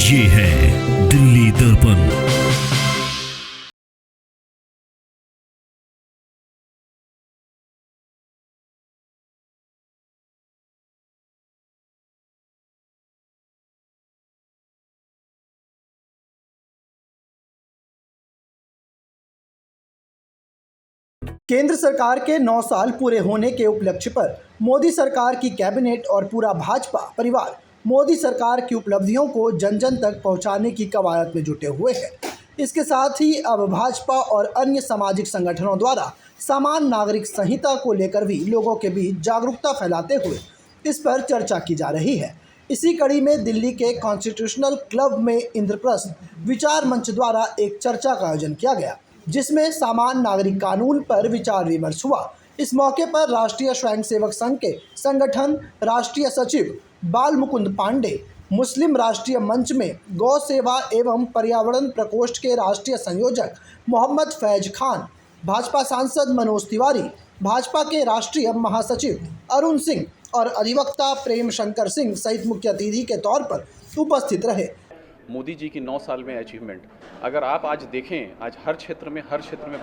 ये है दिल्ली दर्पण। केंद्र सरकार के 9 साल पूरे होने के उपलक्ष्य पर मोदी सरकार की कैबिनेट और पूरा भाजपा परिवार मोदी सरकार की उपलब्धियों को जन जन तक पहुंचाने की कवायद में जुटे हुए हैं। इसके साथ ही अब भाजपा और अन्य सामाजिक संगठनों द्वारा समान नागरिक संहिता को लेकर भी लोगों के बीच जागरूकता फैलाते हुए इस पर चर्चा की जा रही है। इसी कड़ी में दिल्ली के कॉन्स्टिट्यूशनल क्लब में इंद्रप्रस्थ विचार मंच द्वारा एक चर्चा का आयोजन किया गया, जिसमें समान नागरिक कानून पर विचार विमर्श हुआ। इस मौके पर राष्ट्रीय स्वयंसेवक संघ के संगठन राष्ट्रीय सचिव बाल मुकुंद पांडे, मुस्लिम राष्ट्रीय मंच में गौ सेवा एवं पर्यावरण प्रकोष्ठ के राष्ट्रीय संयोजक मोहम्मद फैज खान, भाजपा सांसद मनोज तिवारी, भाजपा के राष्ट्रीय महासचिव अरुण सिंह और अधिवक्ता प्रेम शंकर सिंह सहित मुख्य अतिथि के तौर पर उपस्थित रहे। मोदी जी की 9 साल में अचीवमेंट, अगर आप आज देखें, आज हर क्षेत्र में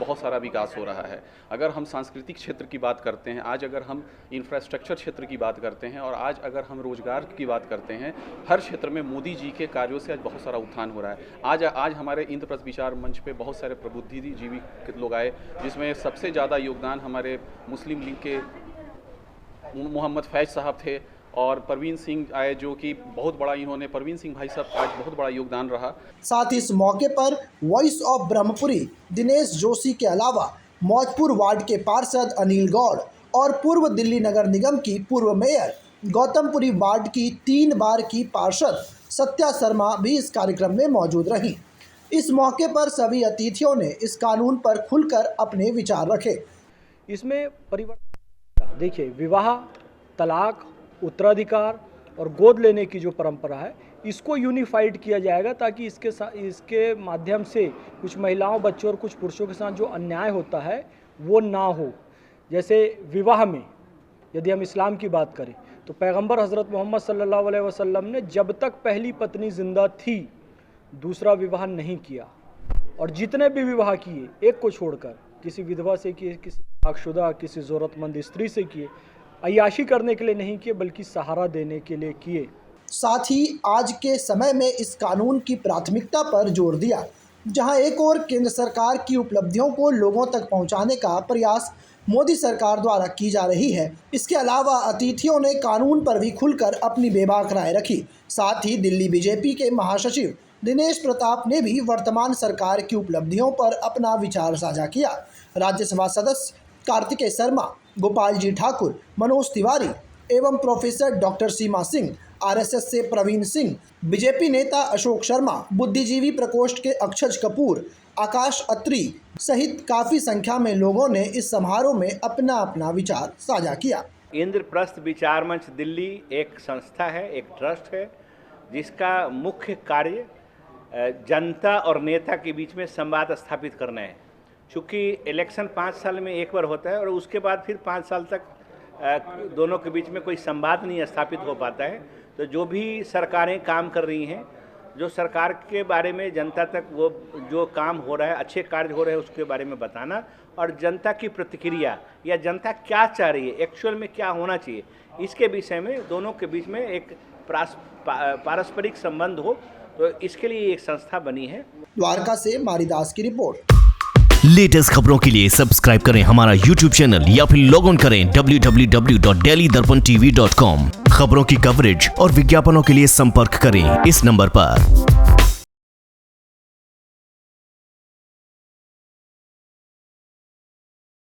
बहुत सारा विकास हो रहा है। अगर हम सांस्कृतिक क्षेत्र की बात करते हैं, आज अगर हम इंफ्रास्ट्रक्चर क्षेत्र की बात करते हैं और आज अगर हम रोजगार की बात करते हैं, हर क्षेत्र में मोदी जी के कार्यों से आज बहुत सारा उत्थान हो रहा है। आज हमारे इंद्रप्रस्थ विचार मंच पे बहुत सारे प्रबुद्धिजीवी लोग आए, जिसमें सबसे ज़्यादा योगदान हमारे मुस्लिम लीग के मोहम्मद फैज साहब थे और परवीन सिंह आए, जो कि बहुत बड़ा इन्होंने परवीन सिंह भाई साहब आज बहुत बड़ा योगदान रहा। साथ ही इस मौके पर वॉइस ऑफ ब्रह्मपुरी दिनेश जोशी के अलावा मौजपुर वार्ड के पार्षद अनिल गौड़ और पूर्व दिल्ली नगर निगम की पूर्व मेयर, गौतमपुरी वार्ड की 3 बार की पार्षद सत्या शर्मा भी इस कार्यक्रम में मौजूद रहीं। इस मौके पर सभी अतिथियों ने इस कानून पर खुलकर अपने विचार रखे। इसमें परिवर्तन देखिए, विवाह, तलाक, उत्तराधिकार और गोद लेने की जो परंपरा है, इसको यूनिफाइड किया जाएगा ताकि इसके माध्यम से कुछ महिलाओं, बच्चों और कुछ पुरुषों के साथ जो अन्याय होता है वो ना हो। जैसे विवाह में यदि हम इस्लाम की बात करें तो पैगंबर हज़रत मोहम्मद सल्लल्लाहु अलैहि वसल्लम ने जब तक पहली पत्नी जिंदा थी दूसरा विवाह नहीं किया, और जितने भी विवाह किए एक को छोड़कर, किसी विधवा से किए, किसी तलाकशुदा, किसी ज़रूरतमंद स्त्री से किए, अय्याशी करने के लिए नहीं किए बल्कि सहारा देने के लिए किए। साथ ही आज के समय में इस कानून की प्राथमिकता पर जोर दिया, जहां एक और केंद्र सरकार की उपलब्धियों को लोगों तक पहुंचाने का प्रयास मोदी सरकार द्वारा की जा रही है। इसके अलावा अतिथियों ने कानून पर भी खुलकर अपनी बेबाक राय रखी। साथ ही दिल्ली बीजेपी के महासचिव दिनेश प्रताप ने भी वर्तमान सरकार की उपलब्धियों पर अपना विचार साझा किया। राज्यसभा सदस्य कार्तिकेय शर्मा, गोपाल जी ठाकुर, मनोज तिवारी एवं प्रोफेसर डॉक्टर सीमा सिंह, आरएसएस से प्रवीण सिंह, बीजेपी नेता अशोक शर्मा, बुद्धिजीवी प्रकोष्ठ के अक्षज कपूर, आकाश अत्री सहित काफ़ी संख्या में लोगों ने इस समारोह में अपना अपना विचार साझा किया। इंद्रप्रस्थ विचार मंच दिल्ली एक संस्था है, एक ट्रस्ट है, जिसका मुख्य कार्य जनता और नेता के बीच में संवाद स्थापित करना है। चूँकि इलेक्शन 5 साल में एक बार होता है और उसके बाद फिर 5 साल तक दोनों के बीच में कोई संवाद नहीं स्थापित हो पाता है, तो जो भी सरकारें काम कर रही हैं, जो सरकार के बारे में जनता तक वो जो काम हो रहा है, अच्छे कार्य हो रहे हैं, उसके बारे में बताना और जनता की प्रतिक्रिया या जनता क्या चाह रही है, एक्चुअल में क्या होना चाहिए, इसके विषय में दोनों के बीच में एक पारस्परिक संबंध हो, तो इसके लिए एक संस्था बनी है। द्वारका से मारीदास की रिपोर्ट। लेटेस्ट खबरों के लिए सब्सक्राइब करें हमारा YouTube चैनल या फिर लॉग ऑन करें www.delhidarpantv.com। खबरों की कवरेज और विज्ञापनों के लिए संपर्क करें इस नंबर पर।